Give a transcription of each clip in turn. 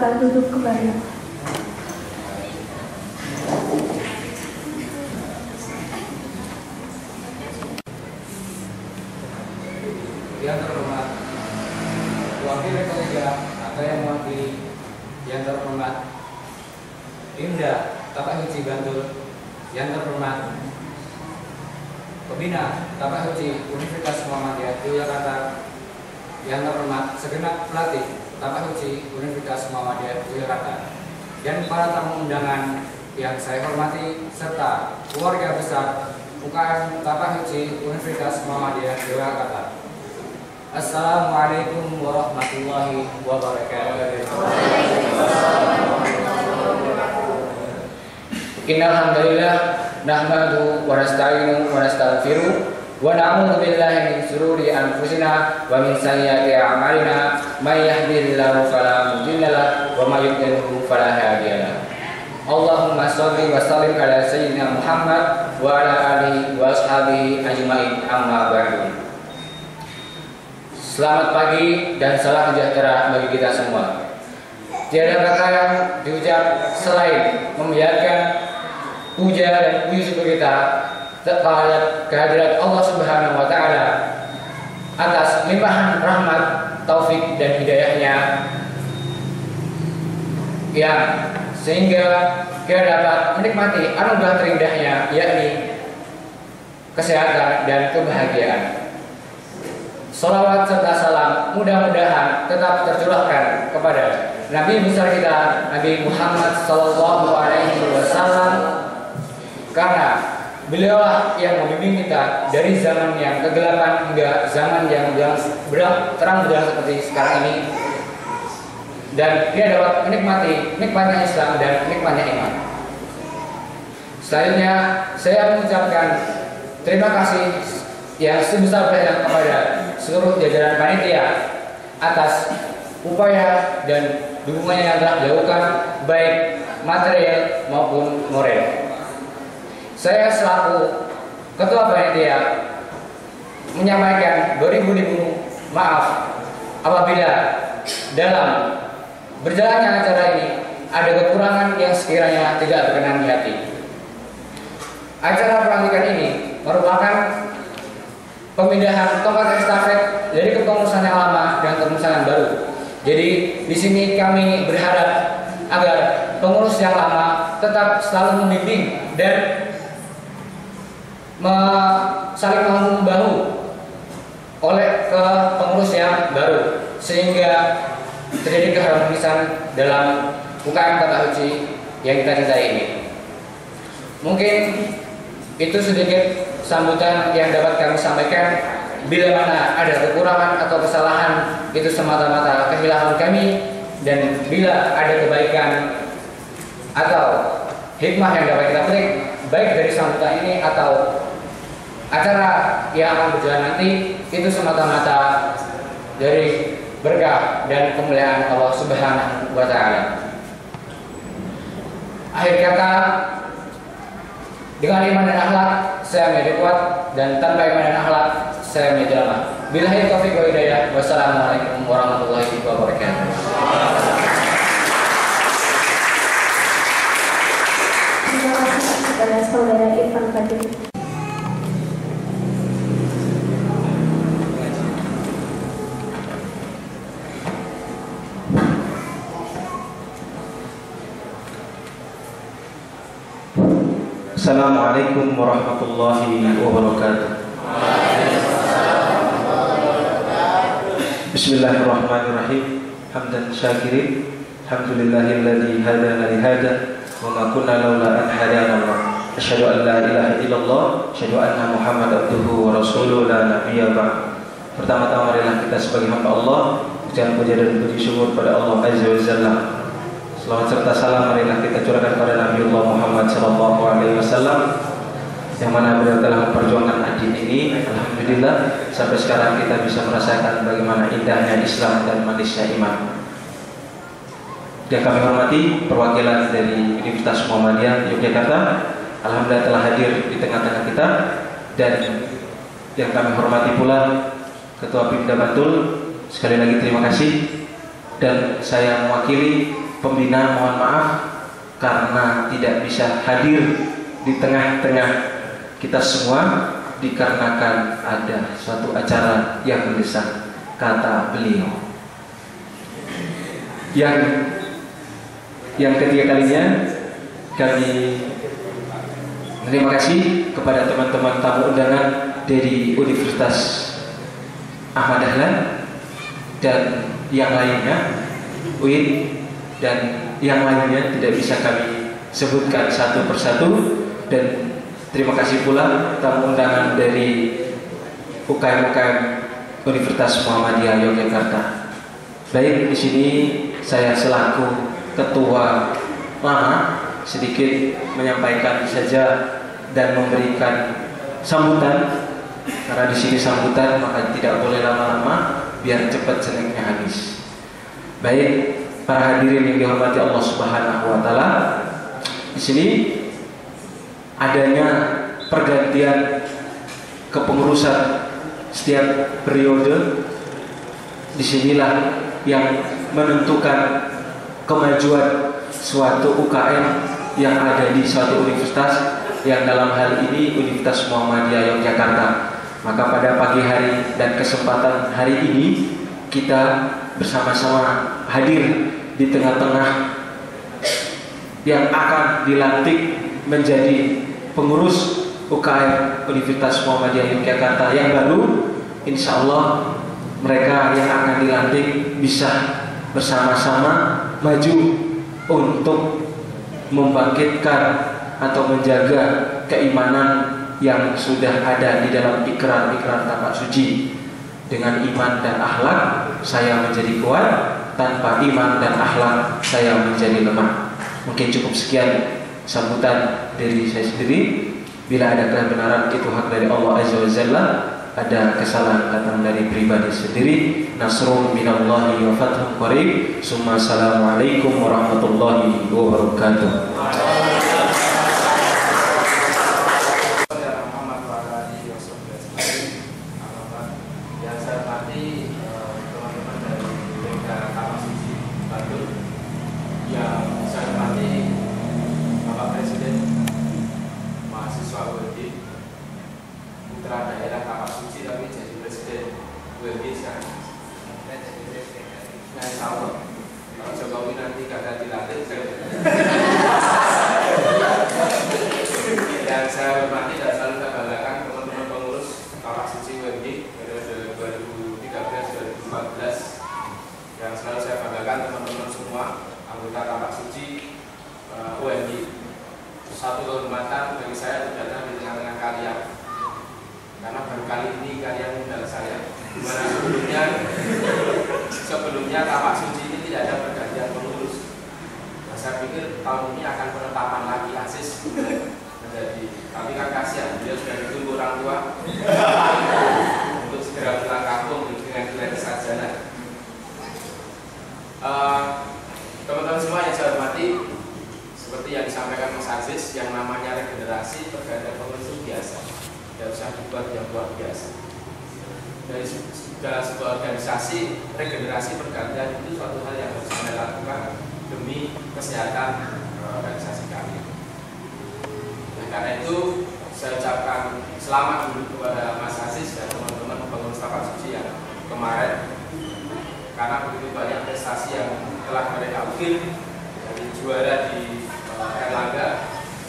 silakan duduk kembali. Yang terhormat wakil kolega atau yang mewakili yang terhormat Imda Tapahuci Bantul, yang terhormat Pembina Tapahuci Universitas Muhammadiyah Yogyakarta, yang terhormat segenap pelatih Tapahuci Universitas Muhammadiyah Yogyakarta, dan para tamu undangan yang saya hormati serta keluarga besar UKM Tapahuci Universitas Muhammadiyah Yogyakarta. Assalamualaikum warahmatullahi wabarakatuh. Innal hamdalillah nahmadu wa nasta'inu wa nastaghfiruh wa na'udzu billahi min shururi anfusina wa min sayyiati a'malina may yahdihillahu fala mudilla lahu wa may yudlil fala hadiya lahu. Allahumma shalli wa sallim ala sayyidina Muhammad wa ala alihi wa ashabihi ajmain, amma ba'du. Selamat pagi dan salam sejahtera bagi kita semua. Tiada kata yang diucap selain membiarkan puja dan puji syukur kita terhadap kehadirat Allah Subhanahu wa Ta'ala atas limpahan rahmat, taufik dan hidayahnya yang sehingga kita dapat menikmati anugerah terindahnya, yakni kesehatan dan kebahagiaan. Salawat serta salam mudah-mudahan tetap tercurahkan kepada Nabi besar kita, Nabi Muhammad Sallallahu Alaihi Wasallam, karena beliaulah yang membimbing kita dari zaman yang kegelapan hingga zaman yang terang benderang seperti sekarang ini, dan dia dapat menikmati nikmatnya Islam dan nikmatnya iman. Selanjutnya saya mengucapkan terima kasih yang sebesar-besarnya kepada seluruh jajaran panitia atas upaya dan dukungannya yang telah dilakukan baik material maupun moral. Saya selaku ketua panitia menyampaikan beribu-ribu maaf apabila dalam berjalannya acara ini ada kekurangan yang sekiranya tidak berkenan di hati. Acara pelantikan ini merupakan pemindahan tongkat estafet dari kepengurusan yang lama dan kepengurusan yang baru. Jadi di sini kami berharap agar pengurus yang lama tetap selalu membimbing dan saling membahu oleh ke pengurus yang baru, sehingga terjadi keharmonisan dalam UKM Tapahuci yang kita cintai ini. Mungkin itu sedikit sambutan yang dapat kami sampaikan. Bila mana ada kekurangan atau kesalahan, itu semata-mata kehilangan kami, dan bila ada kebaikan atau hikmah yang dapat kita petik baik dari sambutan ini atau acara yang akan berjalan nanti, itu semata-mata dari berkah dan kemuliaan Allah Subhanahu wa Ta'ala. Akhir kata, dengan iman dan akhlak saya menjadi kuat, dan tanpa iman dan akhlak saya menjadi lemah. Billahi taufiq wa hidayah. Wassalamualaikum warahmatullahi wabarakatuh. Terima kasih kepada saudara Irfan Fadil. Assalamualaikum warahmatullahi wabarakatuh. Bismillahirrahmanirrahim. Hamdan syakirin. Alhamdulillahilladzi hadana li hada wa ma kunna laula an hadana Allah. Asyhadu an la ilaha illallah, asyhadu anna Muhammad abduhu wa rasuluhu la nabiyya ba'd. Pertama-tama marilah kita sebagai hamba Allah ucapkan puja dan puji syukur pada Allah Azza wa Jalla. Selawat serta salam marilah kita curahkan pada Nabi Allah Muhammad sallallahu alaihi wasallam, yang mana beliau telah memperjuangkan ad-din ini. Alhamdulillah sampai sekarang kita bisa merasakan bagaimana indahnya Islam dan manisnya iman. Yang kami hormati perwakilan dari Universitas Muhammadiyah Yogyakarta, alhamdulillah telah hadir di tengah-tengah kita, dan yang kami hormati pula Ketua Pimda Bantul. Sekali lagi terima kasih, dan saya mewakili pembina mohon maaf karena tidak bisa hadir di tengah-tengah kita semua dikarenakan ada suatu acara yang mendesak, kata beliau. Yang ketiga kalinya kami terima kasih kepada teman-teman tamu undangan dari Universitas Ahmad Dahlan dan yang lainnya, UIN dan yang lainnya tidak bisa kami sebutkan satu persatu. Dan terima kasih pula tamu undangan dari UKM-UKM Universitas Muhammadiyah Yogyakarta. Baik, di sini saya selaku ketua lama sedikit menyampaikan saja dan memberikan sambutan, karena di sini sambutan maka tidak boleh lama-lama biar cepat senengnya habis. Baik, para hadirin yang dihormati Allah Subhanahu wa taala, di sini adanya pergantian kepengurusan setiap periode, disinilah yang menentukan kemajuan suatu UKM yang ada di suatu universitas, yang dalam hal ini Universitas Muhammadiyah Yogyakarta. Maka pada pagi hari dan kesempatan hari ini kita bersama-sama hadir di tengah-tengah yang akan dilantik menjadi pengurus UKM Universitas Muhammadiyah Yogyakarta yang baru. Insya Allah mereka yang akan dilantik bisa bersama-sama maju untuk membangkitkan atau menjaga keimanan yang sudah ada di dalam ikrar-ikrar tapak suci. Dengan iman dan akhlak saya menjadi kuat, tanpa iman dan akhlak saya menjadi lemah. Mungkin cukup sekian sambutan dari saya sendiri. Bila ada kebenaran itu hak dari Allah Azza wa Jalla, ada kesalahan datang dari pribadi sendiri. Nasrun minallahi wa fathun qarib. Summa assalamualaikum warahmatullahi wabarakatuh. Yang saya hormati teman-teman dari BK Tapak Suci Bandung, yang saya hormati Bapak Presiden mahasiswa UNJ, putra daerah Tapak Suci tapi jadi Presiden UNJ sekarang. Nah, insya Allah kalau Jokowi nanti gagal dilantik, yang saya hormati dan selalu saya banggakan teman-teman pengurus Tapak Suci UNJ 2013-2014, yang selalu saya banggakan teman-teman semua anggota Tapak Suci UNJ. Satu kehormatan bagi saya untuk datang di tengah-tengah kalian, karena baru kali ini kalian undang saya. Dimana sebelumnya Tapak Suci ini tidak ada pergantian pengurus. Nah, saya pikir tahun ini akan penetapan lagi ASIS menjadi, tapi kan kasihan dia sudah ditunggu orang tua untuk segera pulang kampung dengan gratis sarjana. Teman-teman semua yang saya hormati, seperti yang disampaikan Mas Aziz, yang namanya regenerasi pergantian pengurus itu biasa, tidak usah dibuat yang luar biasa. Dari dalam sebuah organisasi, regenerasi pergantian itu suatu hal yang harus kita lakukan demi kesehatan organisasi kami. Nah, karena itu saya ucapkan selamat dulu kepada Mas Aziz dan teman-teman pengurus Tapak Suci yang kemarin, karena begitu banyak prestasi yang telah mereka ukir, dari juara di Erlangga,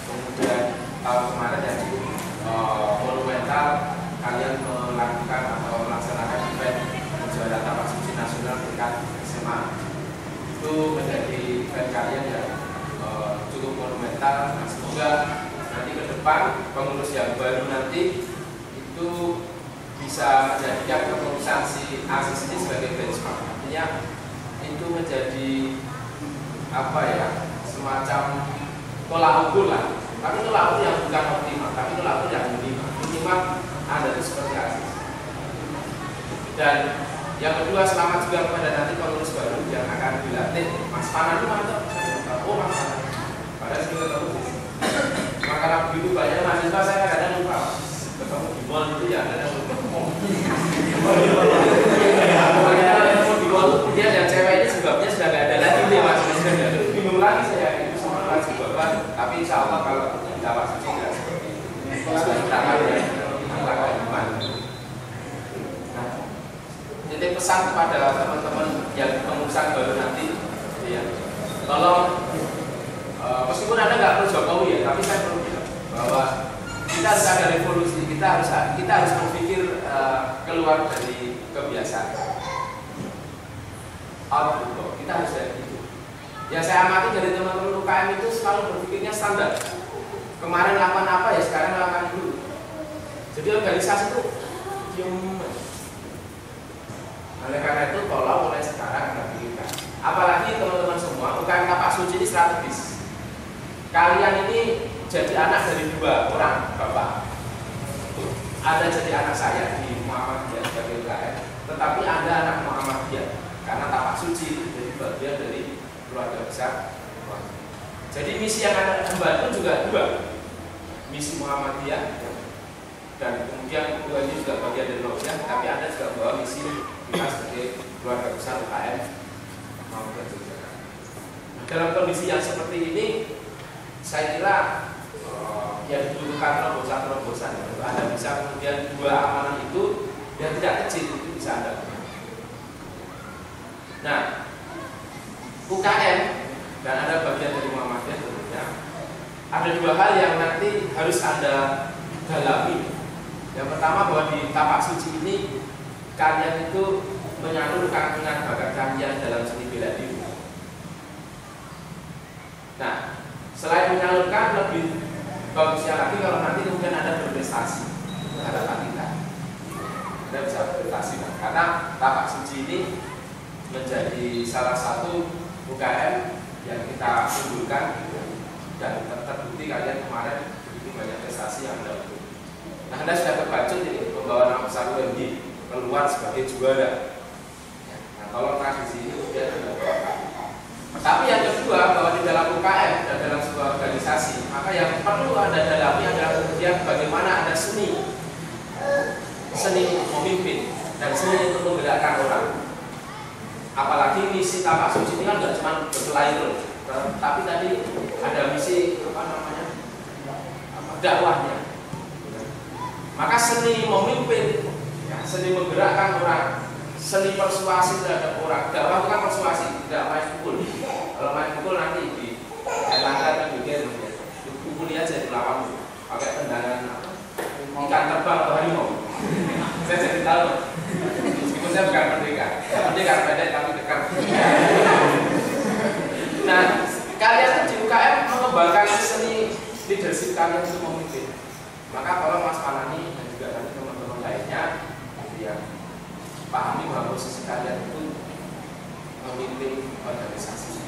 kemudian tahun kemarin yang di Monumental kalian melakukan atau melaksanakan event juara Tapak Suci nasional tingkat SMA. Itu menjadi event kalian yang cukup monumental. Nah, semoga nanti ke depan pengurus yang baru nanti itu bisa menjadikan kepengurusan si ASIS ini sebagai benchmark. Artinya itu menjadi apa ya, semacam tolak ukur lah. Tapi tolak ukur yang bukan optimal, tapi tolak ukur yang minimal ada itu seperti ASIS. Dan yang kedua, selamat juga kepada nanti pengurus baru yang akan dilatih. Mas Panan itu mantap. Oh, Mas Panan. Padahal sudah ketemu. Maka karena begitu banyak mahasiswa, saya kadang lupa. Ketemu di mall itu ya, kadang lupa. Pokoknya ketemu di mall, kemudian yang cewek ini sebabnya sudah nggak ada lagi nih, Mas. pesan kepada teman-teman yang pengurusan baru nanti, ya, tolong meskipun Anda nggak perlu Jokowi ya, tapi saya perlu bilang bahwa kita harus ada revolusi, kita harus berpikir keluar dari kebiasaan. Kita harus dari itu. Yang saya amati dari teman-teman UKM itu selalu berpikirnya standar. Kemarin lakukan apa ya, sekarang lakukan dulu. Jadi organisasi itu diam. Oleh karena itu, tolong mulai sekarang Anda pikirkan. Apalagi teman-teman semua, UKM Tapak Suci ini strategis. Kalian ini jadi anak dari 2 orang bapak. Ada jadi anak saya di Muhammadiyah sebagai UKM, tetapi Anda anak Muhammadiyah karena Tapak Suci itu jadi bagian dari keluarga besar. Jadi misi yang Anda membantu juga 2, misi Muhammadiyah dan kemudian ini juga bagian dari Rohiyah, tapi Anda juga bawa misi kita sebagai keluarga besar UKM Muhammadiyah Yogyakarta. Dalam kondisi yang seperti ini, saya kira yang dibutuhkan terobosan-terobosan. Anda bisa kemudian 2 amanah itu yang tidak kecil itu bisa Anda. Nah, UKM dan Anda bagian dari Muhammadiyah tentunya ada 2 hal yang nanti harus Anda dalami. Yang pertama bahwa di Tapak Suci ini kalian itu menyalurkan minat bakat kalian dalam seni bela diri. Nah, selain menyalurkan, lebih bagusnya lagi kalau nanti kemudian Anda berprestasi. Itu harapan kita. Anda bisa berprestasi karena Tapak Suci ini menjadi salah satu UKM yang kita unggulkan dan terbukti kalian kemarin begitu banyak prestasi yang Anda unggul. Nah, Anda sudah terbacut ini membawa nama besar UMD keluar sebagai juara. Nah, tolong tradisi ini kemudian Anda bawa. Tapi yang kedua, bahwa di dalam UKM dan dalam sebuah organisasi, maka yang perlu Anda dalami adalah kemudian bagaimana Anda seni memimpin dan seni untuk menggerakkan orang. Apalagi misi Tapak Suci ini kan tidak cuma berkelahi terus, tapi tadi ada misi dakwahnya. Maka seni memimpin, ya, seni menggerakkan orang, seni persuasi terhadap orang. Dakwah itu kan persuasi, tidak main pukul. Kalau main pukul nanti di Erlangga dan Bikin pukuli aja di lawan, pakai tendangan ikan terbang atau harimau. Saya jadi tahu, meskipun saya bukan merdeka pendek tapi dekat. Nah, kalian di UKM mengembangkan seni leadership kalian untuk memimpin. Maka kalau Mas Panani dan juga nanti teman-teman lainnya, yang pahami bahwa posisi kalian itu memimpin organisasi.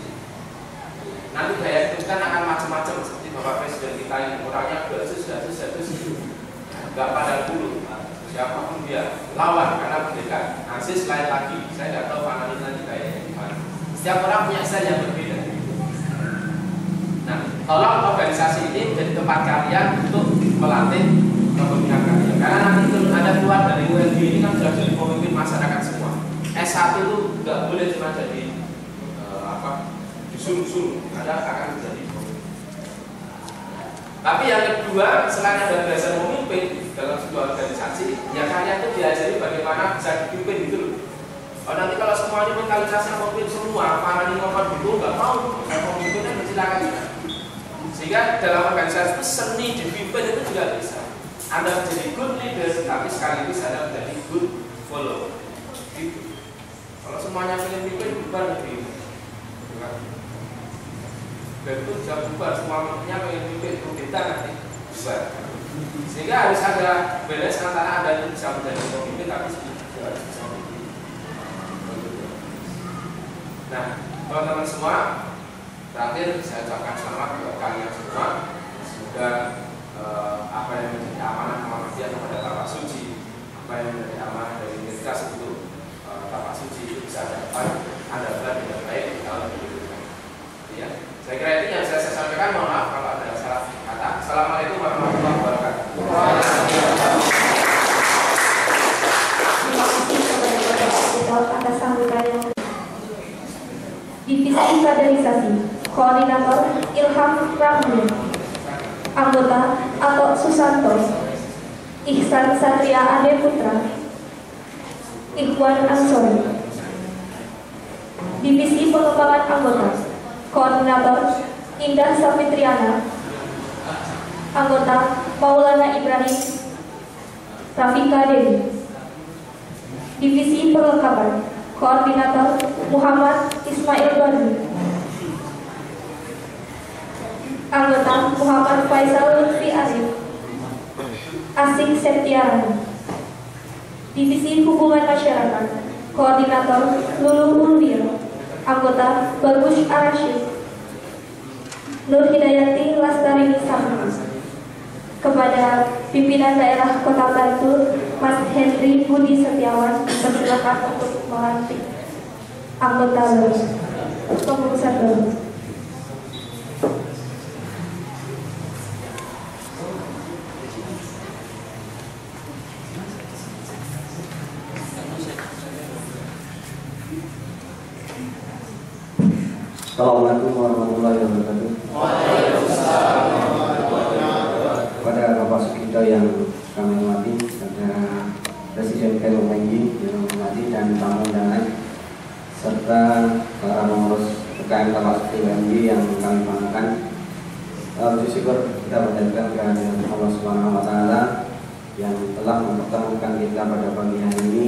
Nanti gaya itu kan akan macam-macam seperti Bapak Presiden kita ini, orangnya bagus, nggak pada dulu. Siapapun dia lawan karena merdeka. Nanti selain lagi, saya nggak tahu Panani nanti gayanya gimana. Setiap orang punya style yang berbeda. Nah, tolong organisasi ini jadi tempat kalian untuk melatih kepemimpinan kalian. Karena nanti itu Anda keluar dari UNB ini kan sudah jadi pemimpin masyarakat semua. S1 itu nggak boleh cuma jadi disuruh-suruh, Anda akan menjadi pemimpin. Tapi yang kedua, selain Anda belajar memimpin dalam sebuah organisasi, ya kalian itu diajari bagaimana bisa dipimpin gitu loh. Oh, nanti kalau semuanya mentalitasnya memimpin semua, para ngomong gitu nggak mau, pemimpinnya bersilakan juga. Sehingga dalam organisasi itu seni dipimpin itu juga bisa. Anda menjadi good leader, tapi sekaligus Anda menjadi good follower. Gitu. Kalau semuanya ingin pimpin, bukan lebih. Dan itu bisa bubar, semuanya pengen pimpin, kita nanti bubar. Sehingga harus ada balance antara Anda itu bisa menjadi pemimpin, tapi juga harus bisa memimpin. Nah, teman-teman semua, terakhir saya ucapkan selamat buat kalian semua. Semoga apa yang menjadi amanah Muhammadiyah kepada Tapak Suci, apa yang menjadi amanah dari Universitas untuk Tapak Suci itu bisa dapat Anda benar dengan baik di tahun 2020. Ya, saya kira itu yang saya sampaikan. Mohon maaf kalau ada salah kata. Assalamualaikum warahmatullahi wabarakatuh. Atas sambutan yang Divisi Kaderisasi, Koordinator Ilham Ramli, Anggota Atok Susanto, Ihsan Satria Ade Putra, Ikhwan Ansori. Divisi Pengembangan Anggota, Koordinator Indah Safitriana. Anggota Maulana Ibrahim Rafika Dewi. Divisi Perlengkapan, Koordinator Muhammad Ismail Badri. Anggota Muhammad Faisal Lutfi Arif. Asing Septiarani. Divisi Hubungan Masyarakat, Koordinator Lulu Ulvia. Anggota Bagus Arasyid. Nur Hidayati Lastari Sahri. Kepada pimpinan daerah Kota Bantul, Mas Henry Budi Setiawan, persilakan untuk melantik anggota baru, pengurusan baru. Assalamualaikum warahmatullahi wabarakatuh. Kepada Bapak Sukito yang kami hormati, kepada Presiden KMUI yang hormati dan tamu undangan, serta para pengurus UKM Tapak Suci UMY yang kami banggakan. Puji syukur kita panjatkan kehadiran Allah Subhanahu wa Ta'ala yang telah mempertemukan kita pada pagi hari ini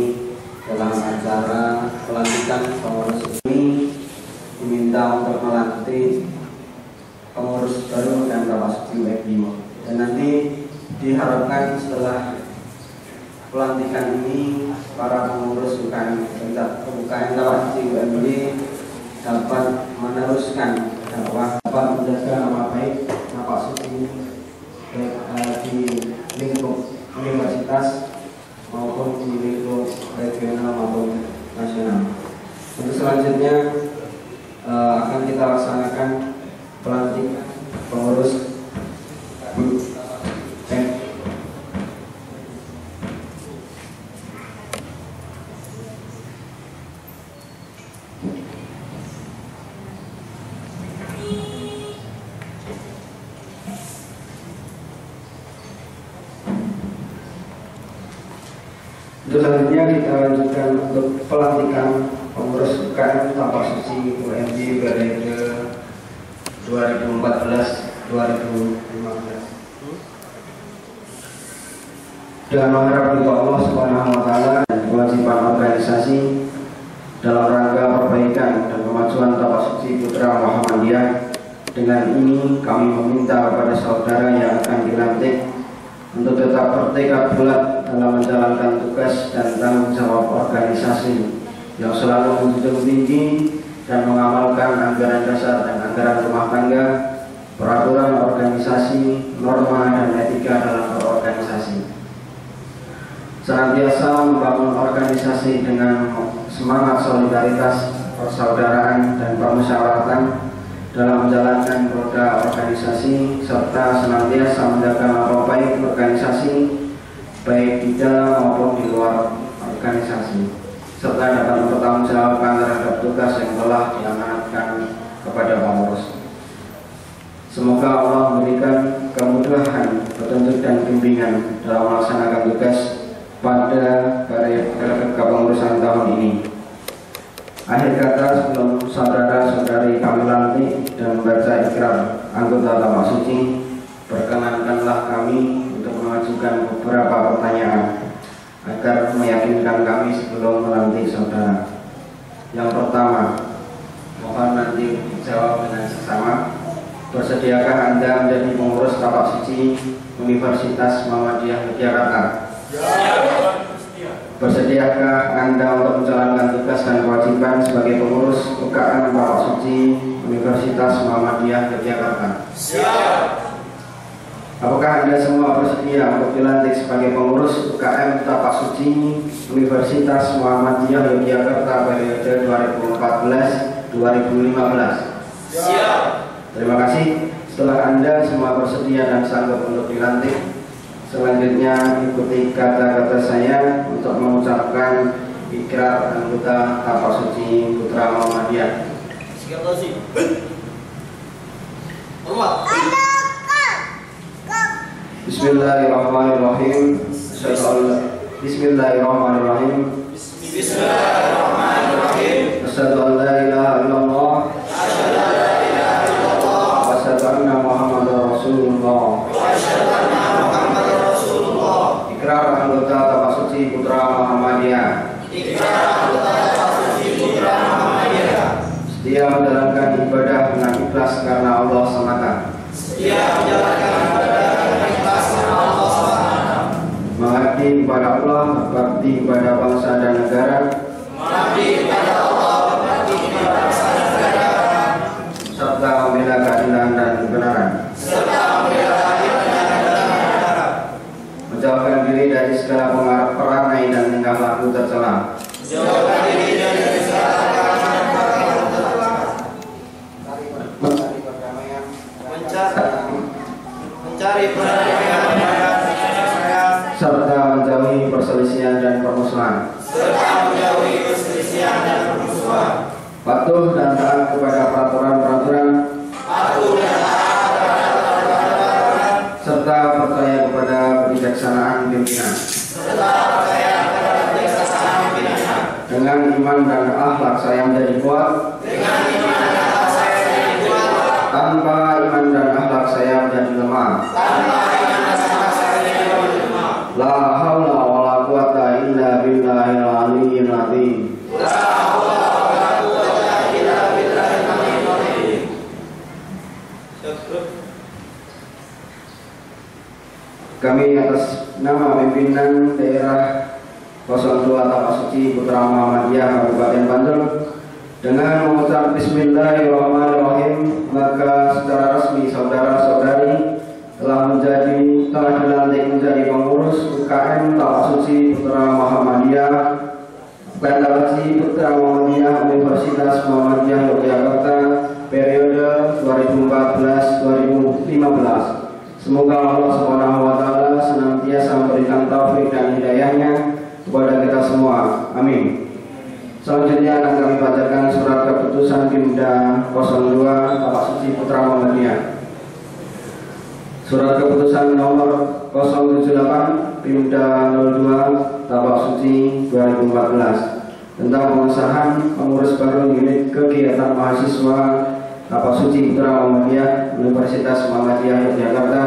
dalam acara pelantikan pengurus ini. Diminta untuk melantik pengurus baru dan Tapak Suci UMY, dan nanti diharapkan setelah pelantikan ini para pengurus UKM Tapak Suci UMY dapat meneruskan dakwah, dapat menjaga nama baik Tapak Suci di lingkup universitas maupun di lingkup regional maupun nasional. Untuk selanjutnya akan kita laksanakan pelantik pengurus Untuk selanjutnya kita lanjutkan untuk pelantikan pengurus UKM Tapak Suci UMY periode 2014-2015. Dengan mengharap ridho Allah Subhanahu wa Ta'ala dan kewajiban organisasi dalam rangka perbaikan dan kemajuan Tapak Suci Putra Muhammadiyah, dengan ini kami meminta kepada saudara yang akan dilantik untuk tetap bertekad bulat dalam menjalankan tugas dan tanggung jawab organisasi yang selalu menjunjung tinggi dan mengamalkan anggaran dasar dan anggaran rumah tangga, peraturan organisasi, norma dan etika dalam berorganisasi. Senantiasa membangun organisasi dengan semangat solidaritas, persaudaraan dan permusyawaratan dalam menjalankan roda organisasi, serta senantiasa menjaga nama baik organisasi baik di dalam maupun di luar organisasi, serta dapat mempertanggungjawabkan terhadap tugas yang telah diamanatkan kepada pengurus. Semoga Allah memberikan kemudahan, petunjuk dan bimbingan dalam melaksanakan tugas pada kepengurusan tahun ini. Akhir kata, sebelum saudara-saudari kami lantik dan membaca ikrar anggota Tapak Suci, perkenankanlah kami untuk mengajukan beberapa pertanyaan agar meyakinkan kami sebelum melantik saudara. Yang pertama, mohon nanti dijawab dengan seksama. Bersediakah Anda menjadi pengurus Tapak Suci Universitas Muhammadiyah Yogyakarta? Bersediakah Anda untuk menjalankan tugas dan kewajiban sebagai pengurus UKM Tapak Suci Universitas Muhammadiyah Yogyakarta? Siap. Apakah Anda semua bersedia untuk dilantik sebagai pengurus UKM Tapak Suci Universitas Muhammadiyah Yogyakarta periode 2014-2015? Siap. Terima kasih. Setelah Anda semua bersedia dan sanggup untuk dilantik, selanjutnya ikuti kata-kata saya untuk mengucapkan ikrar anggota Tapak Suci Putra Muhammadiyah. Bismillahirrahmanirrahim. Bismillahirrahmanirrahim. Bismillahirrahmanirrahim. Asyhadu an la ilaha illallah. Wa asyhadu anna Muhammadar Rasulullah. Ikrar anggota Tabak Suci Putra Muhammadiyah. Setia menjalankan ibadah dengan ikhlas karena Allah semata. Mengabdi kepada Allah, berbakti kepada bangsa dan negara. Serta membela keadilan dan kebenaran. Menjauhkan diri dari segala perangai dan tingkah laku tercela. Mencari perdamaian serta menjauhi perselisihan dan permusuhan. Patuh dan taat kepada peraturan-peraturan serta percaya kepada kebijaksanaan pimpinan. Dengan iman dan akhlak saya menjadi kuat. Tanpa iman dan akhlak saya menjadi lemah. La haula wala quwata illa billahil aliyyil azim. Kami atas nama pimpinan daerah 02 Tabak Suci Putra Muhammadiyah Kabupaten Bantul dengan mengucap Bismillahirrahmanirrahim, maka secara resmi saudara-saudari telah dilantik menjadi pengurus UKM Tabak Suci Putra Muhammadiyah Universitas Muhammadiyah Yogyakarta periode 2014-2015. Semoga Allah Subhanahu wa taala senantiasa memberikan taufik dan hidayahnya kepada kita semua. Amin. Selanjutnya akan kami bacakan surat keputusan Pimda 02 Tabak Suci Putra Muhammadiyah. Surat keputusan nomor 078 Pimda 02 Tabak Suci 2014 tentang pengesahan pengurus baru unit kegiatan mahasiswa Tabak Suci Putra Muhammadiyah Universitas Muhammadiyah Yogyakarta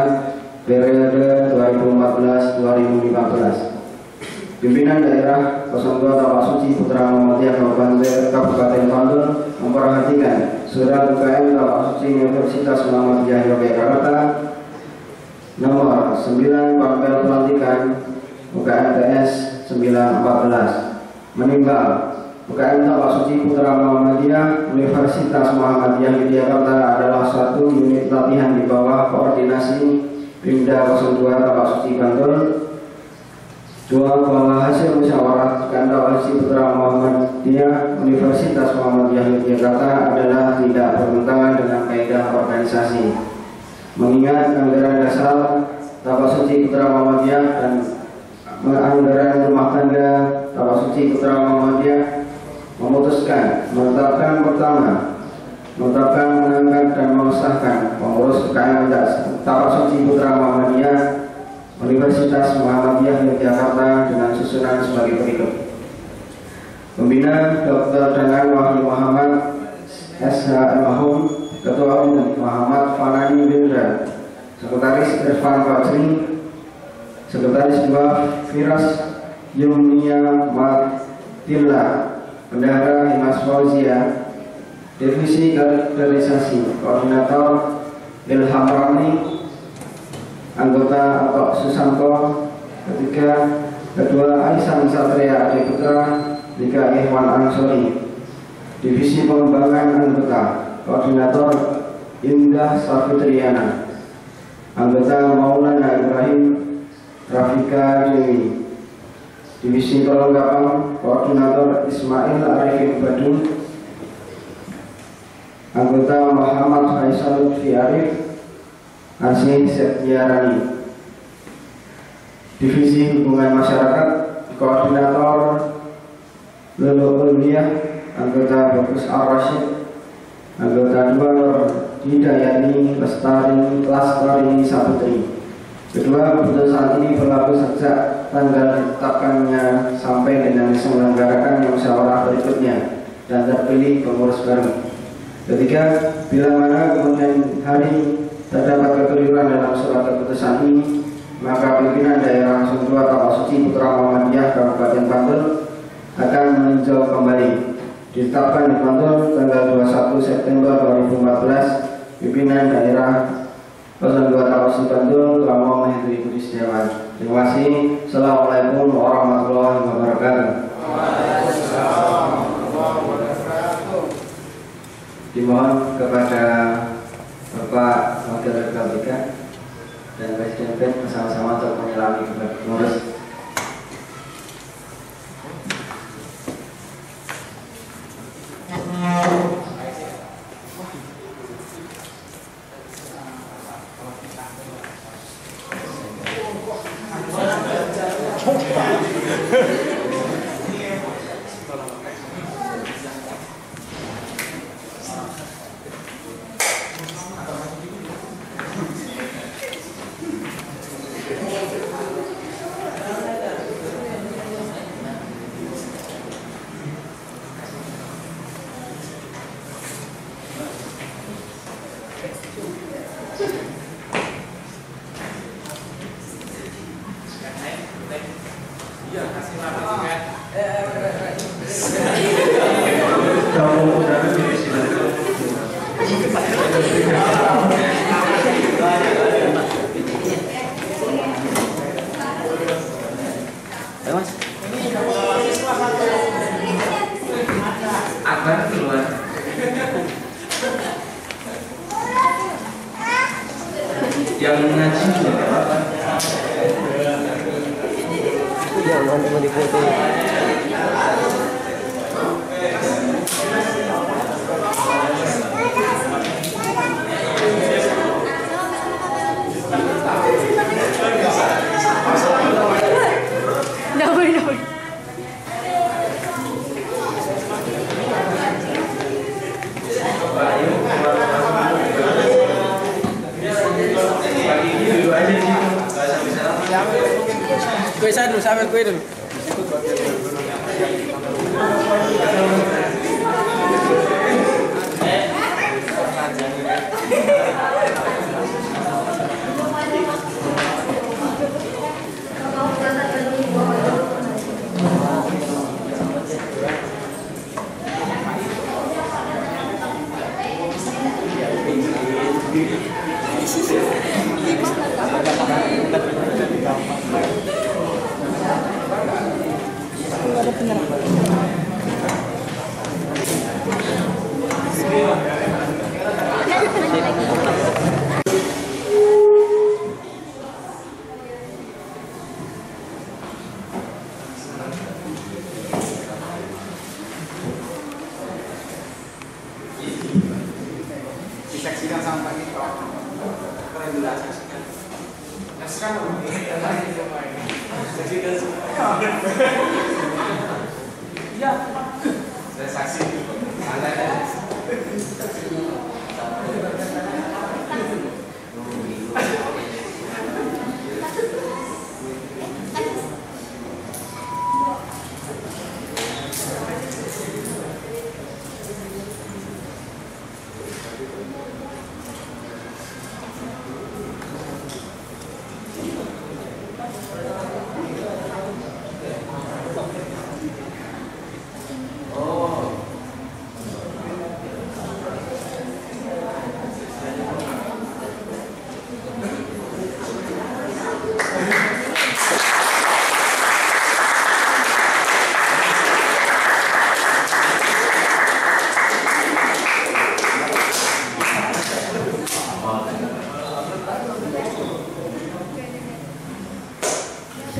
periode 2014-2015. Pimpinan daerah 02 Tabak Suci Putra Muhammadiyah Kabupaten Bantul memperhatikan surat UKM Tabak Suci Universitas Muhammadiyah Yogyakarta nomor 9 Pampel Pelantikan UKM TS 914 menimbang UKM Tabak Suci Putra Muhammadiyah Universitas Muhammadiyah Yogyakarta adalah suatu unit latihan di bawah koordinasi Pimda 02 Tabak Suci Bantul. Dua, bahwa hasil musyawarah UKM Tabak Suci Putra Muhammadiyah Universitas Muhammadiyah Yogyakarta adalah tidak bertentangan dengan kaidah organisasi. Mengingat anggaran dasar Tabak Suci Putra Muhammadiyah dan anggaran rumah tangga Tabak Suci Putra Muhammadiyah memutuskan menetapkan mengangkat dan mengesahkan pengurus UKM Tabak Suci Putra Muhammadiyah Universitas Muhammadiyah Yogyakarta dengan susunan sebagai berikut. Pembina Dr. Danang Wahyu Muhammad SH.M. Ketua Umum Muhammad Fanani Bindra, Sekretaris Irfan Fajri, Sekretaris 2 Firas Yumnia Matilla, Bendahara Himas Fauzia, Divisi Kaderisasi Koordinator Ilham Ramli, anggota Atok Susanto, kedua Aisan Satria Adi Putra, 3 Ikhwan Ansori, Divisi Pengembangan anggota Koordinator Indah Safitriana, anggota Maulana Ibrahim Rafika Dewi, Divisi Perlengkapan Koordinator Ismail Arifin Badung, anggota Muhammad Faisal Lutfi Arif, Asih Setiarani, Divisi Hubungan Masyarakat Koordinator Lulu Ulmiah, anggota Bagus Ar-Rashid, anggota 2 Hidayani Lestari Saputri. Kedua, keputusan ini berlaku sejak tanggal ditetapkannya sampai dengan diselenggarakannya musyawarah berikutnya dan terpilih pengurus baru. Ketiga, bila mana kemudian hari terdapat kekeliruan dalam surat keputusan ini, maka pimpinan daerah 02 Kapal Suci Putra Muhammadiyah Kabupaten Bantul akan meninjau kembali. Ditetapkan di Bantul tanggal 21 September 2014, pimpinan daerah 02 Kapal Suci Bantul telah mengakhiri Budi Setiawan. Terima kasih. Assalamualaikum warahmatullahi wabarakatuh. Dimohon kepada Bapak Wakil Ketua BK dan Presiden BEM bersama-sama untuk menyelami kepada pengurus. Yang ngaji juga apa? Ya, mau difoto. Kue saya dulu, sampai kue dulu. Disaksikan sama Pak Niko. Keren juga saksikan. Saksikan lagi semua ini. Saksikan semua. Iya. Saya saksi. Santai aja.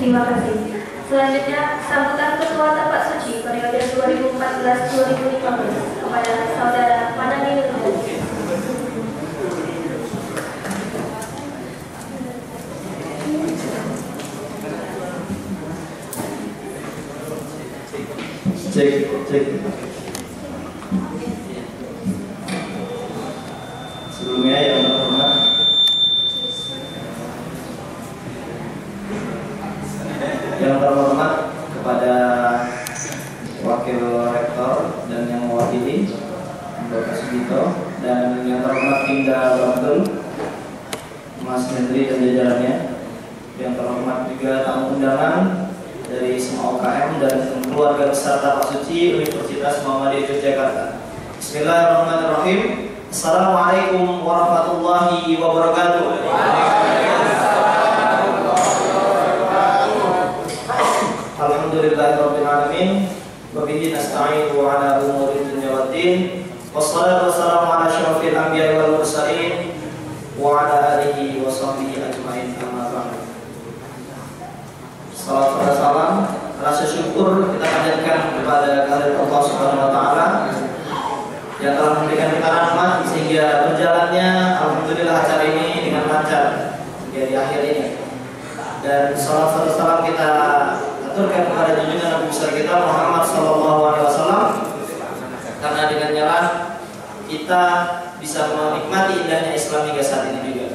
Terima kasih. Selanjutnya, sambutan Ketua Tapak Suci periode 2014-2015 kepada Saudara Manani Nurul. Cek. Sebelumnya yang terhormat Yang terhormat kepada Wakil Rektor dan yang mewakili Bapak Sugito, dan yang terhormat Indah Abdul, Mas Hendri dan jajarannya. Yang terhormat juga tamu undangan dari semua UKM dan keluarga besar Tapak Suci Universitas Muhammadiyah Yogyakarta. Bismillahirrahmanirrahim. Assalamualaikum warahmatullahi wabarakatuh. Alhamdulillahirabbil alamin. Wa bihi nasta'inu ala umuri dunya waddin. Wassalatu wassalamu ala asyrafil anbiya'i wal mursalin wa ala alihi wa sahbihi ajmain, amma ba'du. Salam dan salam, rasa syukur kita panjatkan kepada kehadirat Allah Subhanahu wa taala yang telah memberikan kita rahmat sehingga berjalannya alhamdulillah acara ini dengan lancar hingga di akhir ini. Dan salam dan salam kita aturkan kepada junjungan Nabi besar kita Muhammad sallallahu alaihi wasallam, karena dengannya lah kita bisa menikmati indahnya Islam hingga saat ini juga.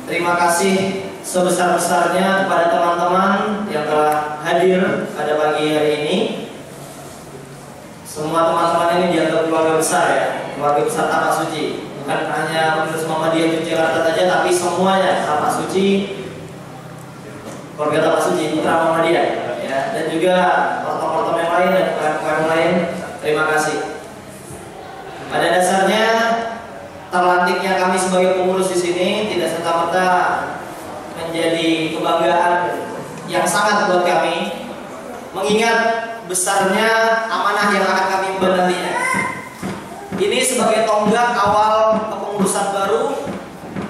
Terima kasih sebesar-besarnya kepada teman-teman yang telah hadir pada pagi hari ini. Semua teman-teman ini dianggap keluarga besar ya, keluarga besar Tapak Suci. Bukan hanya Universitas Muhammadiyah Yogyakarta saja, tapi semuanya Tapak Suci, keluarga Tapak Suci Putra Muhammadiyah ya, dan juga ortom-ortom yang lain dan UKM lain. Terima kasih. Pada dasarnya terlantiknya kami sebagai pengurus di sini tidak serta-merta menjadi kebanggaan yang sangat buat kami, mengingat besarnya amanah yang akan kami emban nantinya. Ini sebagai tonggak awal kepengurusan baru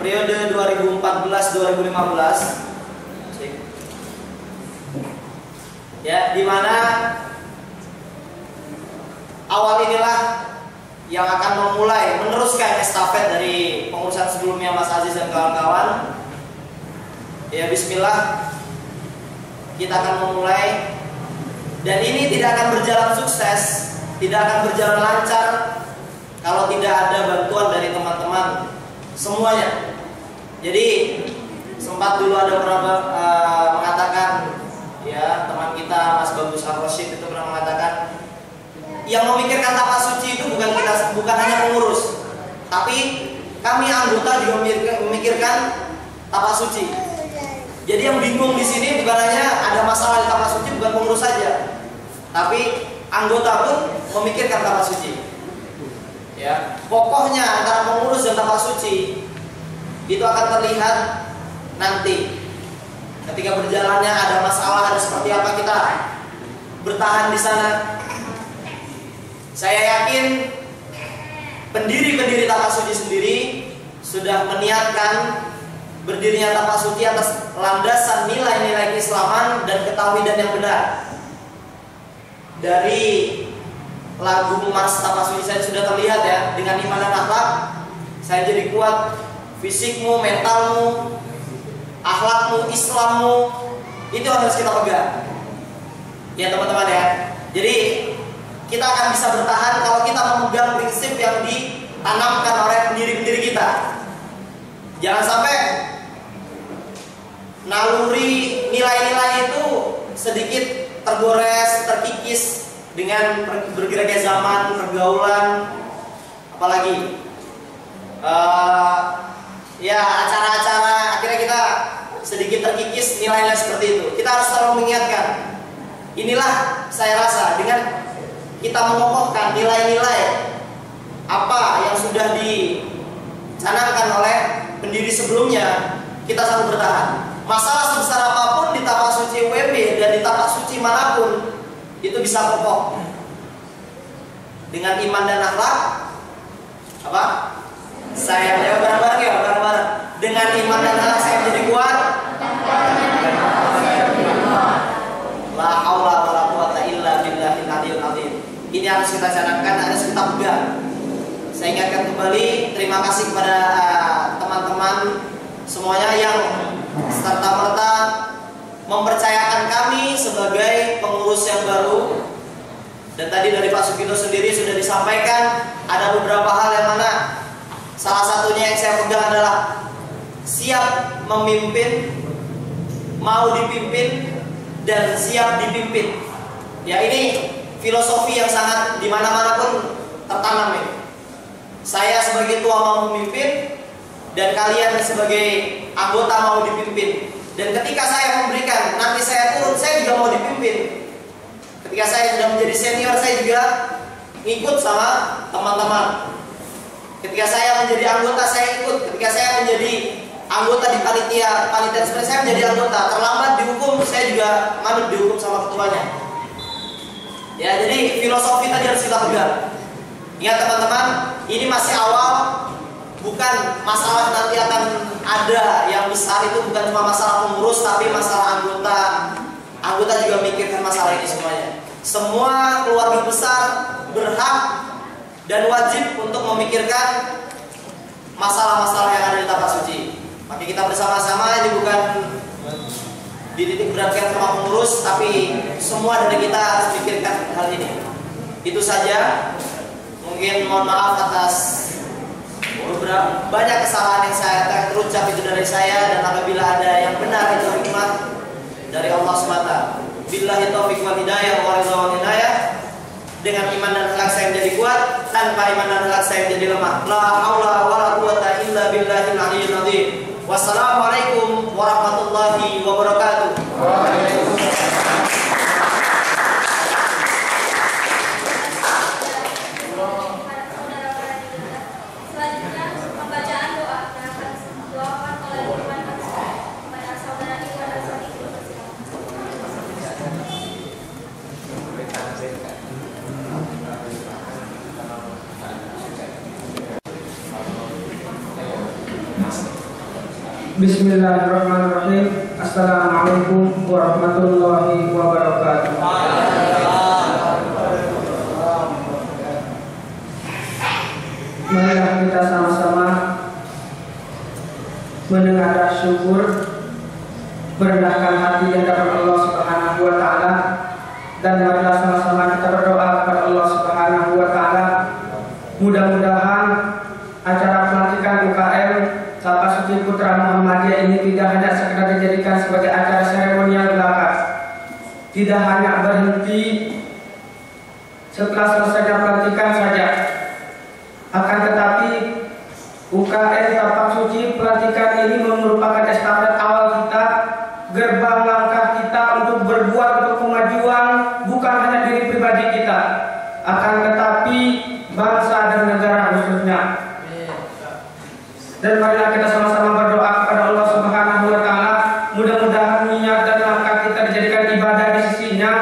periode 2014-2015. Ya, di mana awal inilah yang akan memulai meneruskan estafet dari pengurusan sebelumnya Mas Aziz dan kawan-kawan. Ya, bismillah, kita akan memulai, dan ini tidak akan berjalan sukses, tidak akan berjalan lancar kalau tidak ada bantuan dari teman-teman semuanya. Jadi sempat dulu ada mengatakan, ya, teman kita Mas Bagus Al-Rosyid itu pernah mengatakan, yang memikirkan Tapak Suci itu bukan kita, bukan hanya pengurus, tapi kami anggota juga memikirkan Tapak Suci. Jadi yang bingung di sini bukan hanya ada masalah di Tapak Suci, bukan pengurus saja, tapi anggota pun memikirkan Tapak Suci. Ya, pokoknya antara pengurus dan Tapak Suci itu akan terlihat nanti ketika berjalannya ada masalah, ada seperti apa kita bertahan di sana. Saya yakin pendiri-pendiri Tapak Suci sendiri sudah meniatkan berdirinya Tapak Suci atas landasan nilai-nilai keislaman dan ketauhidan yang benar. Dari lagu Mars Tapak Suci saya sudah terlihat ya, dengan iman dan akhlak saya jadi kuat. Fisikmu, mentalmu, akhlakmu, Islammu, itu harus kita pegang. Ya teman-teman ya. Jadi kita akan bisa bertahan kalau kita memegang prinsip yang ditanamkan oleh pendiri-pendiri kita. Jangan sampai naluri nilai-nilai itu sedikit tergores, terkikis dengan bergeraknya zaman, pergaulan, apalagi ya acara-acara, akhirnya kita sedikit terkikis nilai-nilai seperti itu. Kita harus selalu mengingatkan. Inilah saya rasa dengan kita mengokohkan nilai-nilai apa yang sudah dicanangkan oleh pendiri sebelumnya, kita selalu bertahan. Masalah sebesar apapun di Tapak Suci UMB dan di Tapak Suci manapun itu bisa kokoh dengan iman dan akhlak. Apa? Saya jawab bareng-bareng ya, bareng-bareng. Dengan iman dan akhlak saya menjadi kuat. La haula wala quwata illa billahil aliyil azim. Ini harus kita canangkan, harus kita pegang. Saya ingatkan kembali, terima kasih kepada teman-teman semuanya yang serta-merta mempercayakan kami sebagai pengurus yang baru. Dan tadi dari Pak Sugito sendiri sudah disampaikan ada beberapa hal yang mana salah satunya yang saya pegang adalah siap memimpin mau dipimpin dan siap dipimpin. Ya, ini filosofi yang sangat di mana-mana pun tertanam ya. Saya sebagai tua mau memimpin dan kalian sebagai anggota mau dipimpin. Dan ketika saya memberikan, nanti saya turun, saya juga mau dipimpin. Ketika saya sudah menjadi senior, saya juga ngikut sama teman-teman. Ketika saya menjadi anggota, saya ikut. Ketika saya menjadi anggota di panitia seperti saya menjadi anggota. Terlambat dihukum, saya juga manut dihukum sama ketuanya. Ya, jadi filosofi tadi harus kita pegang. Ingat teman-teman, ini masih awal. Bukan masalah nanti akan ada yang besar, itu bukan cuma masalah pengurus, tapi masalah anggota. Anggota juga mikirkan masalah ini semuanya. Semua keluarga besar berhak dan wajib untuk memikirkan masalah-masalah yang ada di tapak suci. Maka kita bersama-sama, ini bukan dititik beratkan sama pengurus, tapi semua dari kita harus pikirkan hal ini. Itu saja. Mungkin mohon maaf atas beberapa banyak kesalahan yang saya terucap itu dari saya, dan apabila ada yang benar itu hikmah dari Allah SWT. Billahi taufiq wal hidayah wa ridha wal hidayah. Dengan iman dan akhlak saya menjadi kuat, tanpa iman dan akhlak saya menjadi lemah. La haula wala quwata illa billahil aliyyil azim. Wassalamualaikum warahmatullahi wabarakatuh. Waalaikumsalam. Bismillahirrahmanirrahim. Assalamualaikum warahmatullahi wabarakatuh. Marilah kita sama-sama mendengar syukur, merendahkan hati di hadapan Allah Subhanahu wa taala, dan marilah sama-sama kita berdoa kepada Allah Subhanahu wa taala. Mudah-mudahan acara pelantikan UKM Tapak Suci Putra Muhammadiyah ini tidak hanya sekedar dijadikan sebagai acara seremonial belaka, tidak hanya berhenti setelah selesainya pelantikan saja, akan tetapi UKM Tapak Suci pelantikan ini merupakan estafet awal kita, gerbang langkah kita untuk berbuat untuk kemajuan bukan hanya diri pribadi kita, akan tetapi bangsa dan negara khususnya. Dan marilah kita sama-sama berdoa kepada Allah Subhanahu wa taala, mudah-mudahan niat dan langkah kita dijadikan ibadah di sisinya,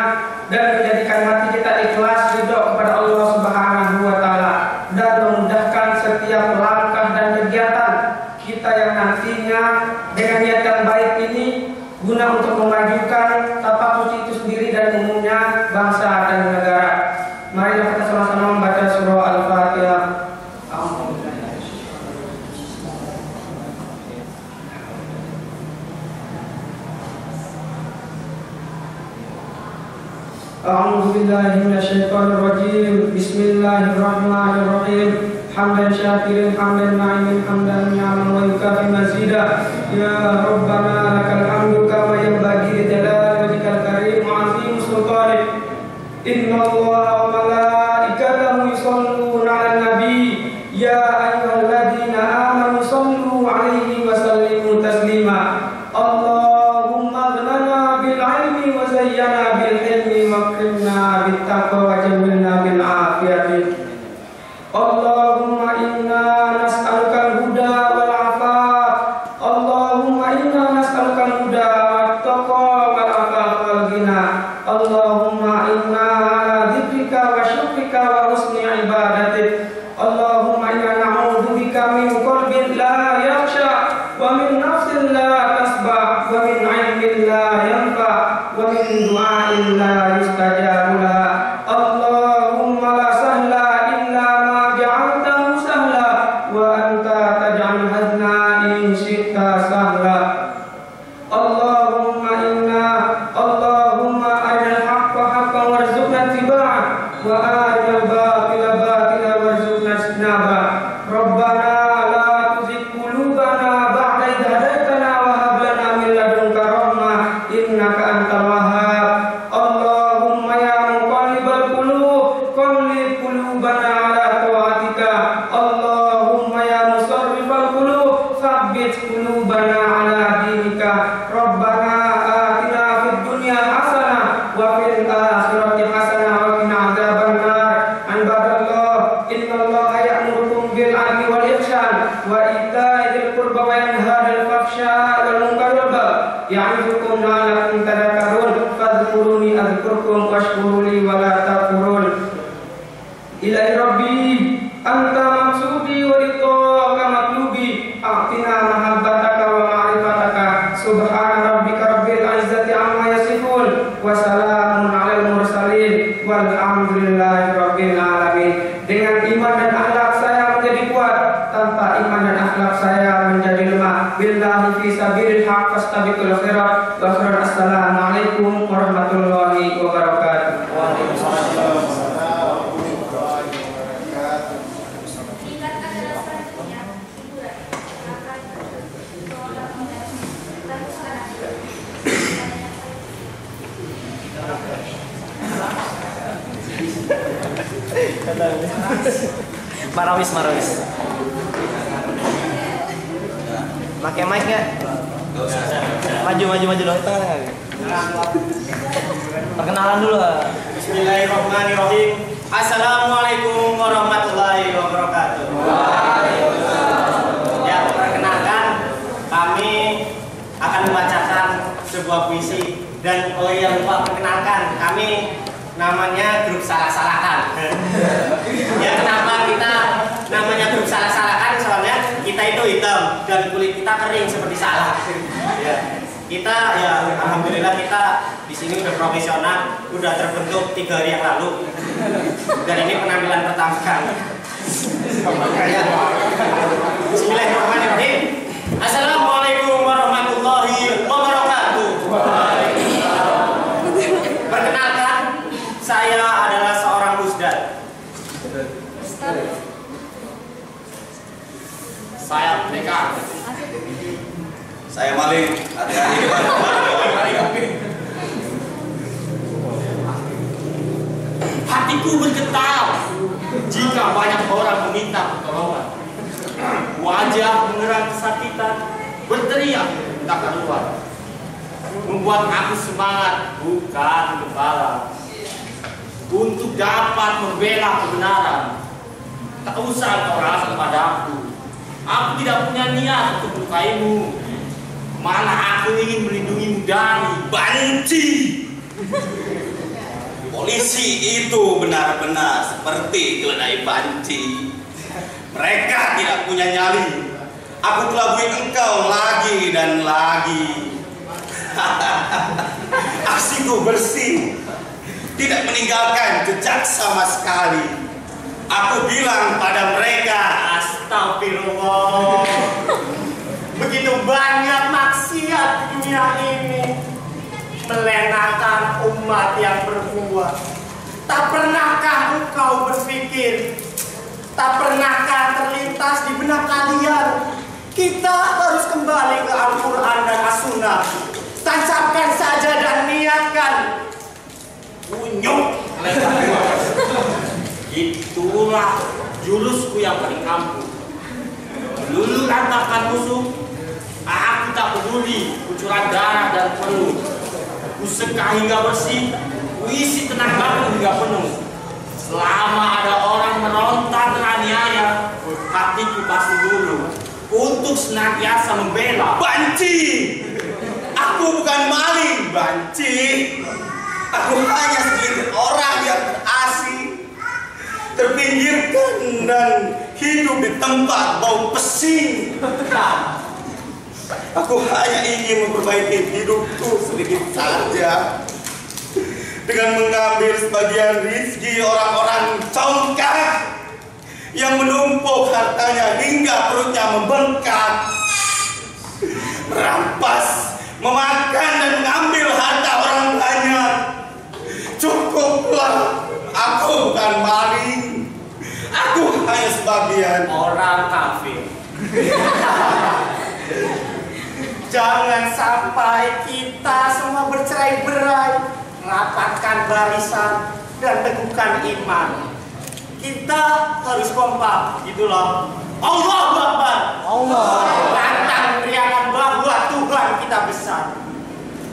dan menjadikan hati kita ikhlas ridho kepada Allah Subhanahu wa taala, dan memudahkan setiap langkah dan kegiatan kita yang nantinya dengan niat yang baik ini guna untuk memajukan tapak suci itu sendiri dan umumnya bangsa dan negara. Marilah kita sama-sama membaca surah Al-Fatihah. A'udzu billahi minasyaitonir rajim. Bismillahirrahmanirrahim. Hamdan syakirin, hamdan na'imin, hamdan ni'aman wa yukafi mazida. Ya Rabbana lakal hamdu kama yanbaghi li jalali wajhikal karim wa 'azimi sultanik. Inna Allaha wa malaikatahu yusholluna 'alan nabi. Ya ayyuhalladzina amanu shallu 'alaihi wa sallimu taslima. Allahumma aghnina bil 'ilmi wa zayyana bil hilmi wa akrimna bit taqwa wa jamilna bil 'afiyati. Allahumma inna nas'aluka al-huda wal 'afaf. Allahumma inna nas'aluka al-huda wat taqwa wal 'afaf wal ghina. Allahumma inna ala dzikrika wa syukrika wa husni ibadatik. Allahumma inna na'udzubika min qalbin la yakhsha wa min nafsin la tasba wa min 'ilmin la yanfa wa min du'ain la yustajabu la. Allahumma la sahla illa ma ja'altahu sahla wa anta taj'al hazna in syi'ta sahla. Allahumma arinal haqqa haqqan warzuqna ittiba'ah wa arinal batila batilan warzuqna ijtinabah. Rabbana la tuzigh qulubana ba'da idh hadaytana wa hab lana min ladunka rahmah Rabbana atina fid dunya hasanah wa fil akhirati hasanah wa qina adzabannar. Ibadallah, innallaha ya'murukum bil 'adli wal ihsan wa ita'i dzil qurba wa yanha 'anil fahsya'i wal munkari wal baghi ya'idukum la'allakum tadhakkarun. Fadhkuruni adzkurkum washkuruli wa la takfurun. Ilahi Rabbi anta maksudi wa ridhaka matlubi a'tina mahabbataka wa ma'rifataka. Subhana rabbika rabbil izzati amma yasifun wa salamun 'alal mursalin walhamdulillahi rabbil alamin. Dengan iman dan akhlak saya menjadi kuat, tanpa iman dan akhlak saya menjadi lemah. Billahi fi sabilil haq fastabiqul khairat. Wa khairan. Assalamualaikum warahmatullahi wabarakatuh. Marawis. Pakai mic nggak? Maju dong. Perkenalan dulu. Bismillahirrahmanirrahim. Assalamualaikum warahmatullahi wabarakatuh. Ya, perkenalkan, kami akan membacakan sebuah puisi. Dan yang lupa perkenalkan, kami namanya grup salah-salahan. Ya, kenapa kita namanya grup salah-salahan? Soalnya kita itu hitam dan kulit kita kering seperti salak. Ya. Kita ya alhamdulillah kita di sini udah profesional, udah terbentuk 3 hari yang lalu. Dan ini penampilan pertama kali. Bismillahirrahmanirrahim. Assalamualaikum warahmatullahi wabarakatuh. Perkenalkan, saya adalah seorang ustad. Saya pendekar. Saya maling, hati-hati Hatiku bergetar jika banyak orang meminta pertolongan. Wajah mengerang kesakitan, berteriak tak keluar. Membuat aku semangat bukan kepala untuk dapat membela kebenaran. Tak usah kau rasa padaku. Aku tidak punya niat untuk melukaimu. Malah aku ingin melindungimu dari banci. Polisi itu benar-benar seperti keledai banci. Mereka tidak punya nyali. Aku kelabui engkau lagi dan lagi. Aksiku bersih, tidak meninggalkan jejak sama sekali. Aku bilang pada mereka, astagfirullah. Begitu banyak maksiat di dunia ini, melenakan umat yang berbuat. Tak pernahkah engkau berpikir, tak pernahkah terlintas di benak kalian, kita harus kembali ke Al-Quran dan As-Sunnah. Tancapkan saja dan niatkan. Unyuk. Itulah jurusku yang paling ampuh. Lulu lantakan musuh, aku tak peduli kucuran darah dan peluh. Kuseka hingga bersih, kuisi tenagaku hingga penuh. Selama ada orang meronta teraniaya, hatiku pasti dulu untuk senantiasa membela. Banci! Aku bukan maling, banci. Aku hanya segelintir orang yang terasing, terpinggirkan dan hidup di tempat bau pesing. Aku hanya ingin memperbaiki hidupku sedikit saja dengan mengambil sebagian rezeki orang-orang congkak yang menumpuk hartanya hingga perutnya membengkak, merampas, memakan dan mengambil harta orang banyak. Cukuplah, aku bukan maling. Aku hanya sebagian orang kafir. Jangan sampai kita semua bercerai-berai, merapatkan barisan dan teguhkan iman. Kita harus kompak, gitu loh. Allahu Akbar. Allah. Lantang teriakan bahwa Tuhan kita besar.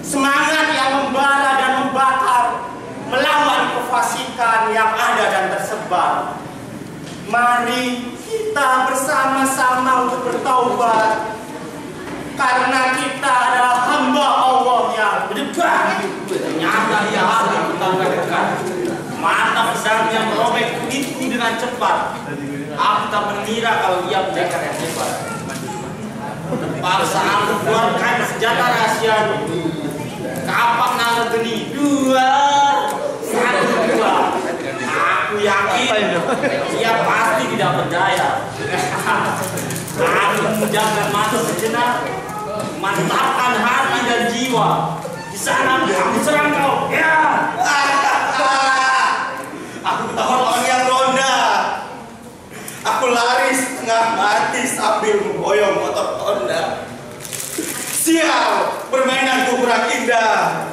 semangat yang membara dan membakar, melawan kefasikan yang ada dan tersebar. Mari kita bersama-sama untuk bertaubat, karena kita adalah hamba Allah yang berdekat. Ternyata ia hati kita berdekat. Mata pedangnya merobek kulitku dengan cepat. Aku tak mengira kalau ia pendekar yang hebat. Terpaksa aku keluarkan senjata rahasia. Kapak nalar geni 2, 1, 2. Aku yakin ia pasti tidak berdaya. Aku menjamkan mata sejenak, mantapkan hati dan jiwa. Di sana aku serang kau. Ya. Aku ketahuan orang yang ronda. Aku lari setengah mati sambil memboyong motor Honda. Sial, permainanku kurang indah.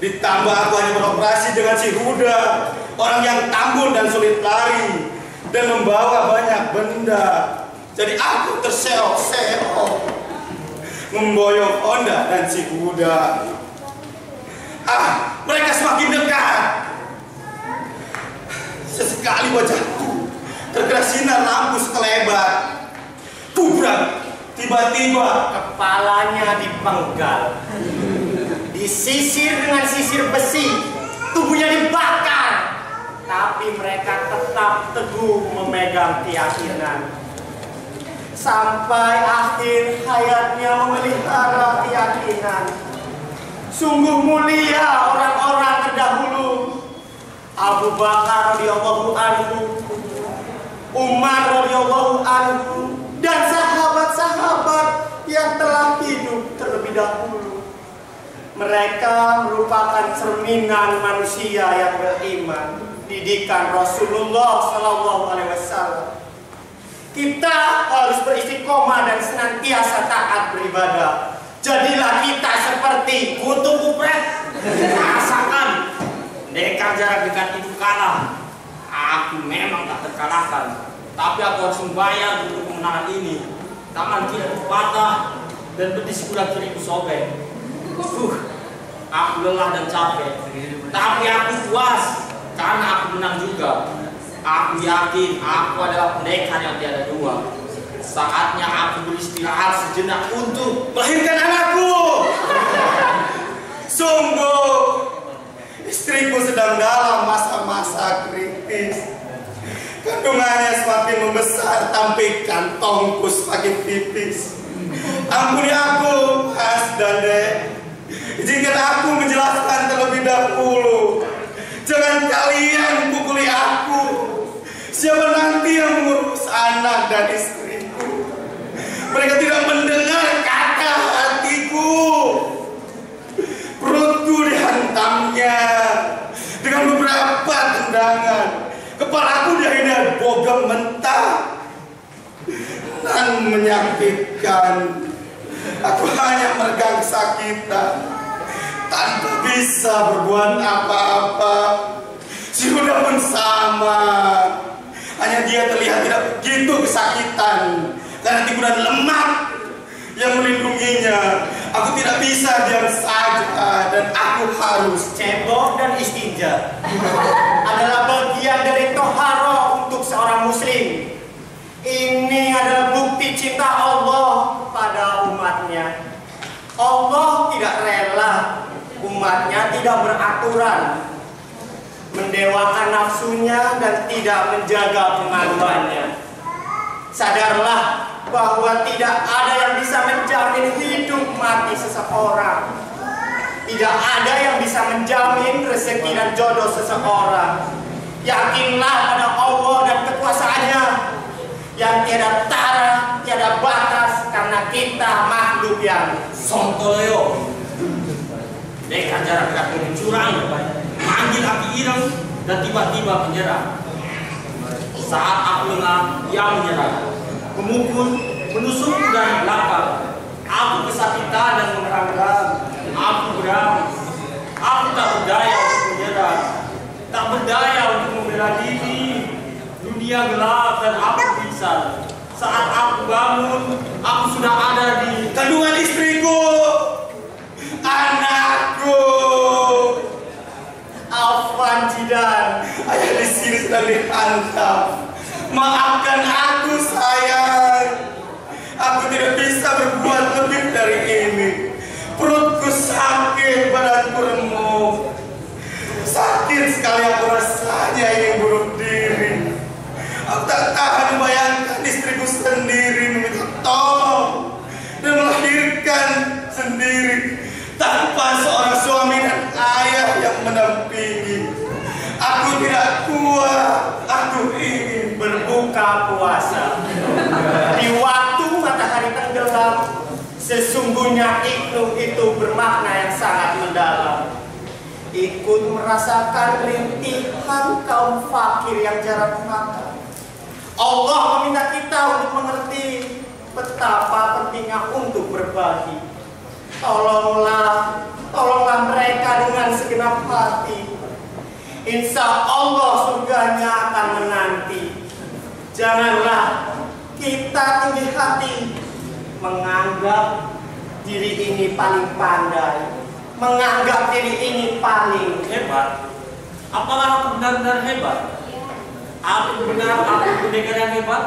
Ditambah aku hanya beroperasi dengan si Huda, orang yang tangguh dan sulit lari dan membawa banyak benda. Jadi aku terseok-seok memboyong Honda dan si Huda. Mereka semakin dekat. Sesekali wajahku terkena sinar lampu sekelebat. Bubrak, tiba-tiba kepalanya dipenggal, disisir dengan sisir besi, tubuhnya dibakar. Tapi mereka tetap teguh memegang keyakinan. Sampai akhir hayatnya memelihara keyakinan. Sungguh mulia orang-orang terdahulu. Abu Bakar radhiyallahu anhu, Umar radhiyallahu anhu, dan sahabat-sahabat yang telah hidup terlebih dahulu. Mereka merupakan cerminan manusia yang beriman, didikan Rasulullah SAW. Kita harus beristiqomah dan senantiasa taat beribadah. Jadilah kita seperti kutu kupret. Rasakan pendekar jarak dekat itu kalah. Aku memang tak terkalahkan, tapi aku harus membayar untuk kemenangan ini. Tangan kiriku patah dan betis sebelah kiriku sobek. Aku lelah dan capek, tapi aku puas karena aku menang juga. Aku yakin aku adalah pendekar yang tiada dua. Saatnya aku beristirahat sejenak untuk melahirkan anakku. Sungguh, istriku sedang dalam masa-masa kritis. Kandungannya semakin membesar, tapi kantongku semakin tipis. Ampuni aku, Mas dan Dek. Izinkan aku menjelaskan terlebih dahulu. Jangan kalian pukuli aku. Siapa nanti yang mengurus anak dan istriku? Mereka tidak mendengar kata hatiku. Perutku dihantamnya dengan beberapa tendangan. Kepalaku diakhirnya bogem mentah dan menyakitkan. Aku hanya meregang kesakitan tanpa bisa berbuat apa-apa. Si Huda pun sama. Hanya dia terlihat tidak begitu kesakitan karena timbunan lemak yang melindunginya. Aku tidak bisa diam saja dan aku harus cebok dan istinja. Adalah bagian dari toharo untuk seorang muslim. Ini adalah bukti cinta Allah pada umatnya. Allah tidak rela umatnya tidak beraturan, mendewakan nafsunya dan tidak menjaga pengaduannya. Sadarlah bahwa tidak ada yang bisa menjamin hidup mati seseorang. Tidak ada yang bisa menjamin rezeki dan jodoh seseorang. Yakinlah pada Allah dan kekuasaannya yang tiada tara, tiada batas, karena kita makhluk yang sontoleo. Dekat jarak dekat curang, manggil api ireng dan tiba-tiba menyerang. Saat aku lengah, ia menyerang, memukul, menusukku dari belakang. Aku kesakitan dan mengerang-gerang. Aku beram. Aku tak berdaya untuk menyerang, tak berdaya untuk membela diri. Dunia gelap dan aku pingsan. Saat aku bangun, aku sudah ada di kandungan istriku, anak Ayah di sini sedang dihantam. Maafkan aku sayang. Aku tidak bisa berbuat lebih dari ini. Perutku sakit, badanku remuk. Sakit sekali aku rasanya ingin bunuh diri. Aku tak tahan membayangkan istriku sendiri meminta tolong dan melahirkan sendiri tanpa seorang suami dan ayah yang mendampingi. Aku tidak kuat. Aku ingin berbuka puasa di waktu matahari tenggelam. Sesungguhnya itu bermakna yang sangat mendalam. Ikut merasakan rintihan kaum fakir yang jarang makan. Allah meminta kita untuk mengerti betapa pentingnya untuk berbagi. Tolonglah mereka dengan segenap hati. Insya Allah surganya akan menanti. Janganlah kita tinggi hati, menganggap diri ini paling pandai, menganggap diri ini paling hebat. Apakah aku benar-benar hebat? Aku benar aku pendekar yang hebat?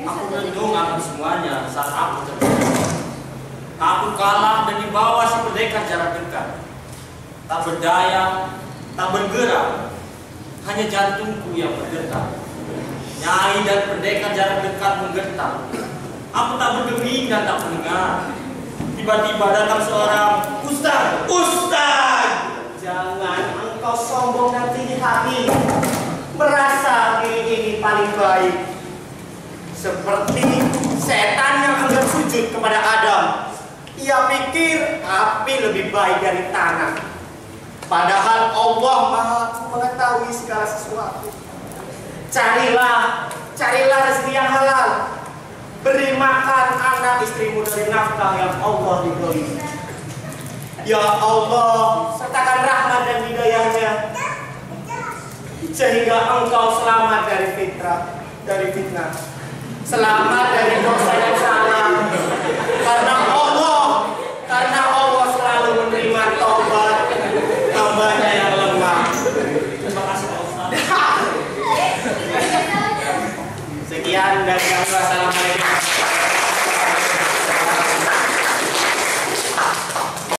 Aku renung akan semuanya saat aku terbuka. Aku kalah dan dibawa si pendekar jarak dekat. Tak berdaya, tak bergerak, hanya jantungku yang bergetar. Nyai dan pendekar jarak dekat menggetar. Aku tak berdering dan tak mendengar. Tiba-tiba datang seorang ustaz. Jangan engkau sombong dan tinggi hati, merasa diri ini paling baik. Seperti setan yang enggan sujud kepada Adam. Ia pikir api lebih baik dari tanah. Padahal Allah Maha mengetahui segala sesuatu. Carilah rezeki yang halal. Beri makan anak istrimu dari nafkah yang Allah ridhoi. Ya Allah, sertakan rahmat dan hidayahnya sehingga engkau selamat dari fitnah, selamat dari dosa yang salah. Karena Allah selalu menerima taubat hambanya yang lemah. Terima kasih Pak Ustaz. Sekian dari kami. Wassalamualaikum.